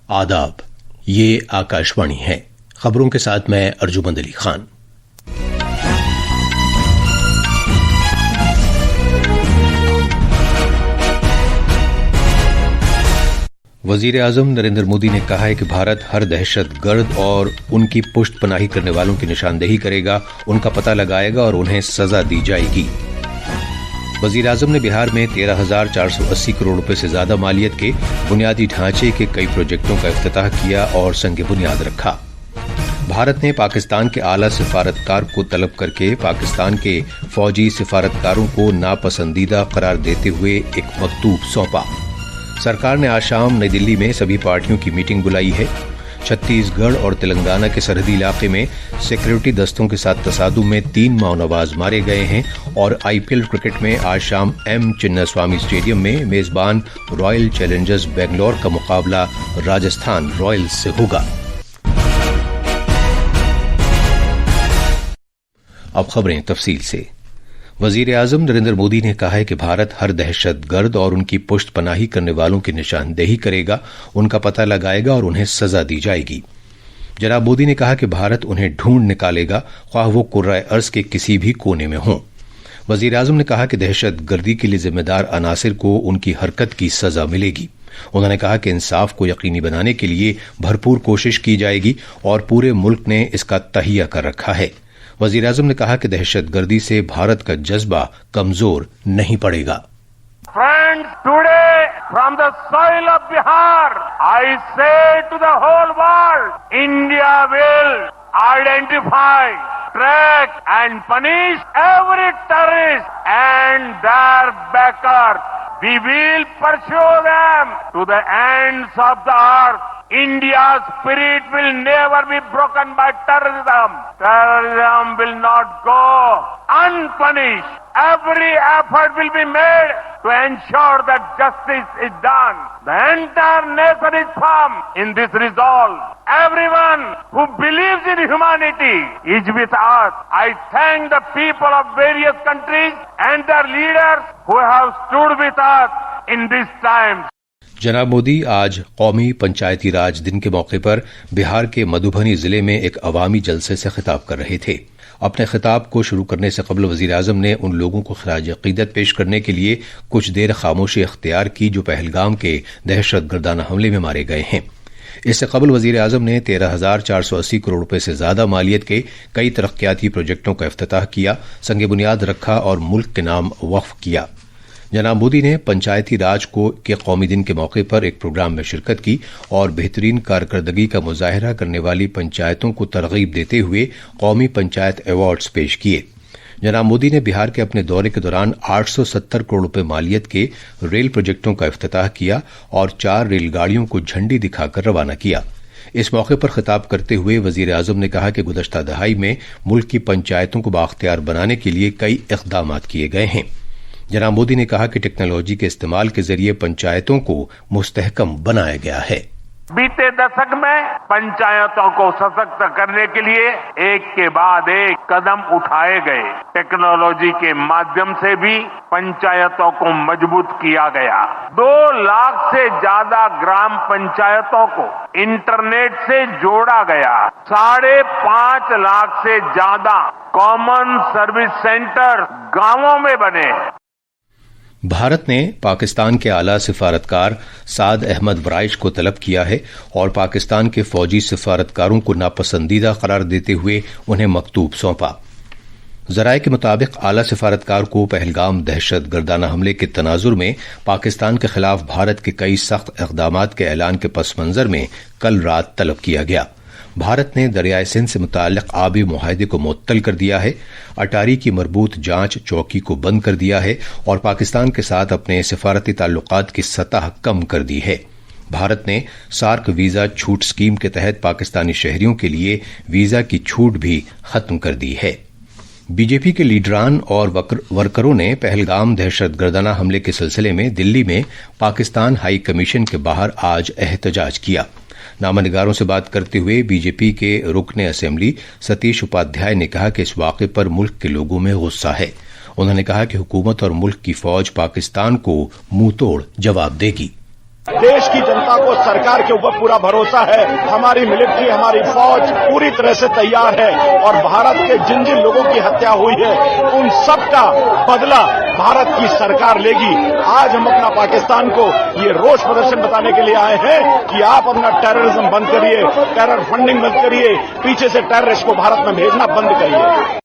आदाब, ये आकाशवाणी है। खबरों के साथ मैं अर्जुमंद अली खान। वजीर आजम नरेंद्र मोदी ने कहा है कि भारत हर दहशतगर्द और उनकी पुष्ट पनाही करने वालों की निशानदेही करेगा, उनका पता लगाएगा और उन्हें सजा दी जाएगी। वजीर आजम ने बिहार में 13,480 करोड़ रुपए से ज्यादा मालियत के बुनियादी ढांचे के कई प्रोजेक्टों का इफ्तिताह किया और संग बुनियाद रखा। भारत ने पाकिस्तान के आला सिफारतकार को तलब करके पाकिस्तान के फौजी सिफारतकारों को नापसंदीदा करार देते हुए एक मकतूब सौंपा। सरकार ने आज शाम नई दिल्ली में सभी पार्टियों की मीटिंग बुलाई है। छत्तीसगढ़ और तेलंगाना के सरहदी इलाके में सिक्योरिटी दस्तों के साथ तसादुम में 3 माओनवाज मारे गए हैं और आईपीएल क्रिकेट में आज शाम एम चिन्नास्वामी स्टेडियम में मेजबान रॉयल चैलेंजर्स बेंगलोर का मुकाबला राजस्थान रॉयल्स से होगा। अब खबरें तफसील से। वजीर आजम नरेंद्र मोदी ने कहा है कि भारत हर दहशतगर्द और उनकी पुष्ट पनाही करने वालों की निशानदेही करेगा, उनका पता लगाएगा और उन्हें सजा दी जाएगी। जनाब मोदी ने कहा कि भारत उन्हें ढूंढ निकालेगा, ख्वाह वो कुर्राए अर्ज के किसी भी कोने में हों। वजीर आजम ने कहा कि दहशतगर्दी के लिए जिम्मेदार अनासिर को उनकी हरकत की सजा मिलेगी। उन्होंने कहा कि इंसाफ को यकीनी बनाने के लिए भरपूर कोशिश की जाएगी और पूरे मुल्क ने इसका तहिया कर रखा है। वजीर आजम ने कहा कि दहशतगर्दी से भारत का जज्बा कमजोर नहीं पड़ेगा। Friends, today from the soil of Bihar, I say to the whole world, India will identify, track and punish every terrorist and their backers. We will pursue them to the ends of the earth. India's spirit will never be broken by terrorism. Terrorism will not go unpunished. Every effort will be made to ensure that justice is done. The entire nation is firm in this resolve. Everyone who believes in humanity is with us. I thank the people of various countries and their leaders who have stood with us in these times. जनाब मोदी आज कौमी पंचायती राज दिन के मौके पर बिहार के मधुबनी जिले में एक अवामी जलसे से खिताब कर रहे थे। अपने खिताब को शुरू करने से कबल वजीर आजम ने उन लोगों को खराज अकीदत पेश करने के लिए कुछ देर खामोशी अख्तियार की जो पहलगाम के दहशतगर्दाना हमले में मारे गए हैं। इससे कबल वजीर आजम ने 13,480 करोड़ रुपए से ज्यादा मालियत के कई तरक्याती प्रोजेक्टों का इफ्तिताह किया, संग बुनियाद रखा और मुल्क के नाम वक्फ किया। जनाब मोदी ने पंचायती राज के कौमी दिन के मौके पर एक प्रोग्राम में शिरकत की और बेहतरीन कारकर्दगी का मुजाहरा करने वाली पंचायतों को तरगीब देते हुए कौमी पंचायत अवार्ड्स पेश किए। जनाब मोदी ने बिहार के अपने दौरे के दौरान 870 करोड़ रुपए मालियत के रेल प्रोजेक्टों का इफ्तिताह किया और 4 रेलगाड़ियों को झंडी दिखाकर रवाना किया। इस मौके पर खिताब करते हुए वजीर आजम ने कहा कि गुज़श्ता दहाई में मुल्क की पंचायतों को बाख्तियार बनाने के लिए कई इक़दामात किए गए हैं। जनाब मोदी ने कहा कि टेक्नोलॉजी के इस्तेमाल के जरिए पंचायतों को मुस्तहकम बनाया गया है। बीते दशक में पंचायतों को सशक्त करने के लिए एक के बाद एक कदम उठाए गए। टेक्नोलॉजी के माध्यम से भी पंचायतों को मजबूत किया गया। 2 लाख से ज्यादा ग्राम पंचायतों को इंटरनेट से जोड़ा गया। 5.5 लाख से ज्यादा कॉमन सर्विस सेंटर गांवों में बने। भारत ने पाकिस्तान के आला सिफारतकार साद अहमद वराइश को तलब किया है और पाकिस्तान के फौजी सिफारतकारों को नापसंदीदा करार देते हुए उन्हें मकतूब सौंपा। जराये के मुताबिक आला सिफारतकार को पहलगाम दहशतगर्दाना हमले के तनाजुर में पाकिस्तान के खिलाफ भारत के कई सख्त इक़दामात के ऐलान के पस मंजर में कल रात तलब किया गया। भारत ने दरियाए सिंध से मुताल्लिक आबी मुआहदे को मुअत्तल कर दिया है, अटारी की मरबूत जांच चौकी को बंद कर दिया है और पाकिस्तान के साथ अपने सिफारती ताल्लुकात की सतह कम कर दी है। भारत ने सार्क वीजा छूट स्कीम के तहत पाकिस्तानी शहरियों के लिए वीजा की छूट भी खत्म कर दी है। बीजेपी के लीडरान और वर्करों ने पहलगाम दहशतगर्दाना हमले के सिलसिले में दिल्ली में पाकिस्तान हाई कमीशन के बाहर आज एहतजाज किया। नामनिगारों से बात करते हुए बीजेपी के रुकने असेंबली सतीश उपाध्याय ने कहा कि इस वाक़े पर मुल्क के लोगों में गुस्सा है। उन्होंने कहा कि हुकूमत और मुल्क की फौज पाकिस्तान को मुंह तोड़ जवाब देगी। देश की जनता को सरकार के ऊपर पूरा भरोसा है। हमारी मिलिट्री, हमारी फौज पूरी तरह से तैयार है और भारत के जिन जिन लोगों की हत्या हुई है उन सब का बदला भारत की सरकार लेगी। आज हम अपना पाकिस्तान को ये रोष प्रदर्शन बताने के लिए आए हैं कि आप अपना टेररिज्म बंद करिए, टेरर फंडिंग बंद करिए, पीछे से टेररिस्ट को भारत में भेजना बंद करिए।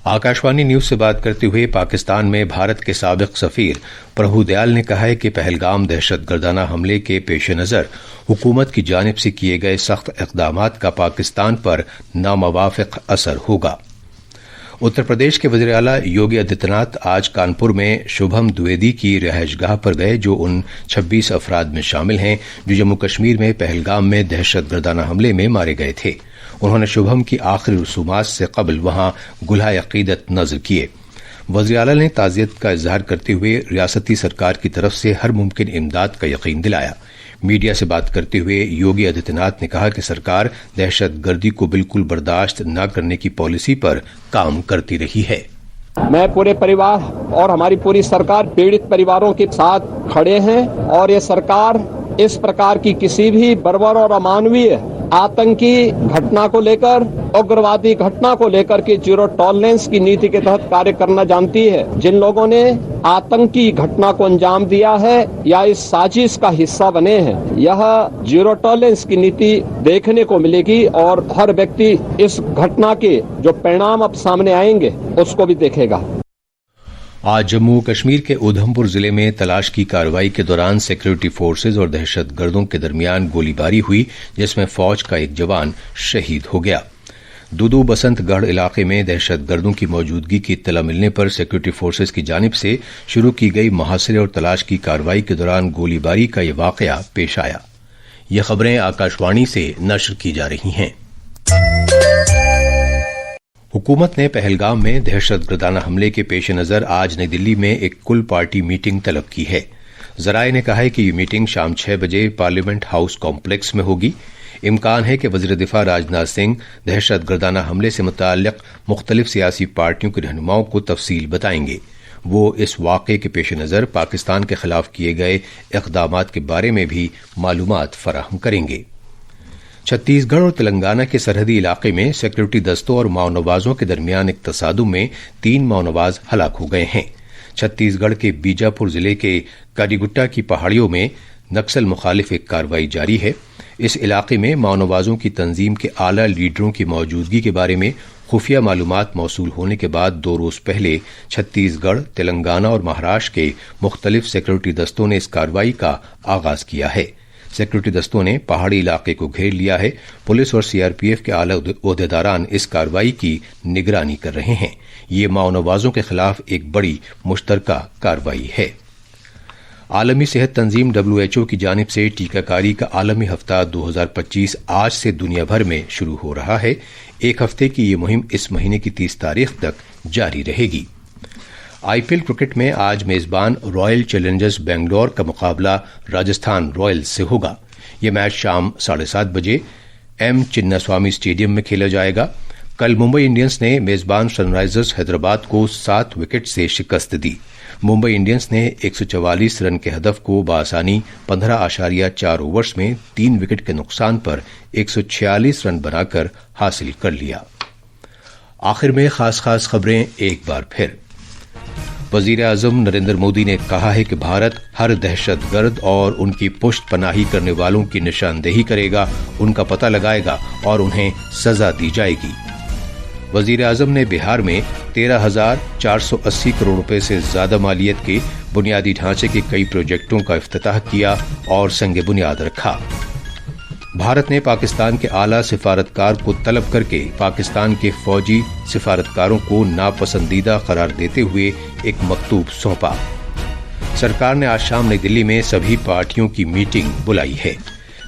आकाशवाणी न्यूज से बात करते हुए पाकिस्तान में भारत के साबिक सफीर प्रभु दयाल ने कहा है कि पहलगाम दहशतगर्दाना हमले के पेश नज़र हुकूमत की जानिब से किए गए सख्त इक़दामात का पाकिस्तान पर नामवाफिक असर होगा। उत्तर प्रदेश के वज़ीर आला योगी आदित्यनाथ आज कानपुर में शुभम द्विवेदी की रिहाइशगाह पर गए, जो उन 26 अफराद में शामिल हैं जो जम्मू कश्मीर में पहलगाम में दहशतगर्दाना हमले में मारे गए थे। उन्होंने शुभम की आखिरी रसूमात से कबल वहां गुलाए अकीदत नज़र किए। वज़ीर आला ने ताज़ियत का इजहार करते हुए रियासती सरकार की तरफ से हर मुमकिन इमदाद का यकीन दिलाया। मीडिया से बात करते हुए योगी आदित्यनाथ ने कहा कि सरकार दहशतगर्दी को बिल्कुल बर्दाश्त न करने की पॉलिसी पर काम करती रही है। मैं पूरे परिवार और हमारी पूरी सरकार पीड़ित परिवारों के साथ खड़े हैं और ये सरकार इस प्रकार की किसी भी बर्बर और अमानवीय आतंकी घटना को लेकर, उग्रवादी घटना को लेकर के जीरो टॉलरेंस की नीति के तहत कार्य करना जानती है। जिन लोगों ने आतंकी घटना को अंजाम दिया है या इस साजिश का हिस्सा बने हैं, यह जीरो टॉलरेंस की नीति देखने को मिलेगी और हर व्यक्ति इस घटना के जो परिणाम अब सामने आएंगे उसको भी देखेगा। आज जम्मू कश्मीर के उधमपुर जिले में तलाश की कार्रवाई के दौरान सिक्योरिटी फोर्सेज और दहशतगर्दों के दरमियान गोलीबारी हुई, जिसमें फौज का एक जवान शहीद हो गया। दुदू बसंतगढ़ इलाके में दहशतगर्दों की मौजूदगी की इत्तला मिलने पर सिक्योरिटी फोर्सेज की जानिब से शुरू की गई मुहासिरे और तलाश की कार्रवाई के दौरान गोलीबारी का यह वाकया पेश आया। ये खबरें आकाशवाणी से नश्र की जा रही हैं। हुकूमत ने पहलगाम में दहशतगर्दाना हमले के पेश नज़र आज नई दिल्ली में एक कुल पार्टी मीटिंग तलब की है। जराये ने कहा है कि ये मीटिंग शाम 6 बजे पार्लियामेंट हाउस कॉम्प्लेक्स में होगी। इम्कान है कि वज़ीर दिफा राजनाथ सिंह दहशतगर्दाना हमले से मुताल्लिक मुख्तलिफ सियासी पार्टियों के रहनुमाओं को तफसील बताएंगे। वो इस वाक़े के पेश नज़र पाकिस्तान के खिलाफ किए गए इक़दामात के बारे में भी मालूमात फराहम करेंगे। छत्तीसगढ़ और तेलंगाना के सरहदी इलाके में सिक्योरिटी दस्तों और माओनवाजों के दरमियान एक तसादुम में 3 माओनवाज हलाक हो गए हैं। छत्तीसगढ़ के बीजापुर जिले के काडीगुट्टा की पहाड़ियों में नक्सल मुखालिफ एक कार्रवाई जारी है। इस इलाके में माओनवाजों की तंजीम के आला लीडरों की मौजूदगी के बारे में खुफिया मालूमात मौसूल होने के बाद 2 रोज पहले छत्तीसगढ़, तेलंगाना और महाराष्ट्र के मुख्तलिफ सिक्योरिटी दस्तों ने इस कार्रवाई का आगाज किया है। सिक्योरिटी दस्तों ने पहाड़ी इलाके को घेर लिया है। पुलिस और सीआरपीएफ के आला ओहदेदारान इस कार्रवाई की निगरानी कर रहे हैं। ये माओनवाजों के खिलाफ एक बड़ी मुश्तरका कार्रवाई है। आलमी सेहत तंजीम WHO की जानिब से टीकाकारी का आलमी हफ्ता 2025 आज से दुनिया भर में शुरू हो रहा है। एक हफ्ते की ये मुहिम इस महीने की 30 तारीख तक जारी रहेगी। आईपीएल क्रिकेट में आज मेजबान रॉयल चैलेंजर्स बेंगलोर का मुकाबला राजस्थान रॉयल्स से होगा। यह मैच शाम 7:30 बजे एम चिन्नास्वामी स्टेडियम में खेला जाएगा। कल मुंबई इंडियंस ने मेजबान सनराइजर्स हैदराबाद को 7 विकेट से शिकस्त दी। मुंबई इंडियंस ने 144 रन के हदफ को बआसानी 15.4 ओवर्स में 3 विकेट के नुकसान पर 146 रन बनाकर हासिल कर लिया। आखिर में खास खबरें एक बार फिर। वजीर आजम नरेंद्र मोदी ने कहा है कि भारत हर दहशतगर्द और उनकी पुष्ट पनाही करने वालों की निशानदेही करेगा, उनका पता लगाएगा और उन्हें सजा दी जाएगी। वजीर आजम ने बिहार में 13,480 करोड़ रुपए से ज्यादा मालियत के बुनियादी ढांचे के कई प्रोजेक्टों का इफ्तिताह किया और संग बुनियाद रखा। भारत ने पाकिस्तान के आला सिफारतकार को तलब करके पाकिस्तान के फौजी सिफारतकारों को नापसंदीदा करार देते हुए एक मकतूब सौंपा। सरकार ने आज शाम नई दिल्ली में सभी पार्टियों की मीटिंग बुलाई है।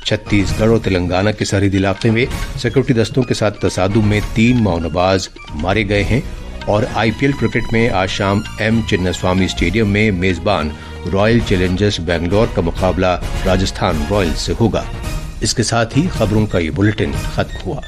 छत्तीसगढ़ और तेलंगाना के सरहदी इलाके में सिक्योरिटी दस्तों के साथ तसादुम में 3 माओनवाज मारे गए हैं। और आईपीएल क्रिकेट में आज शाम एम चिन्नास्वामी स्टेडियम में मेजबान रॉयल चैलेंजर्स बेंगलोर का मुकाबला राजस्थान रॉयल्स से होगा। इसके साथ ही खबरों का ये बुलेटिन खत्म हुआ।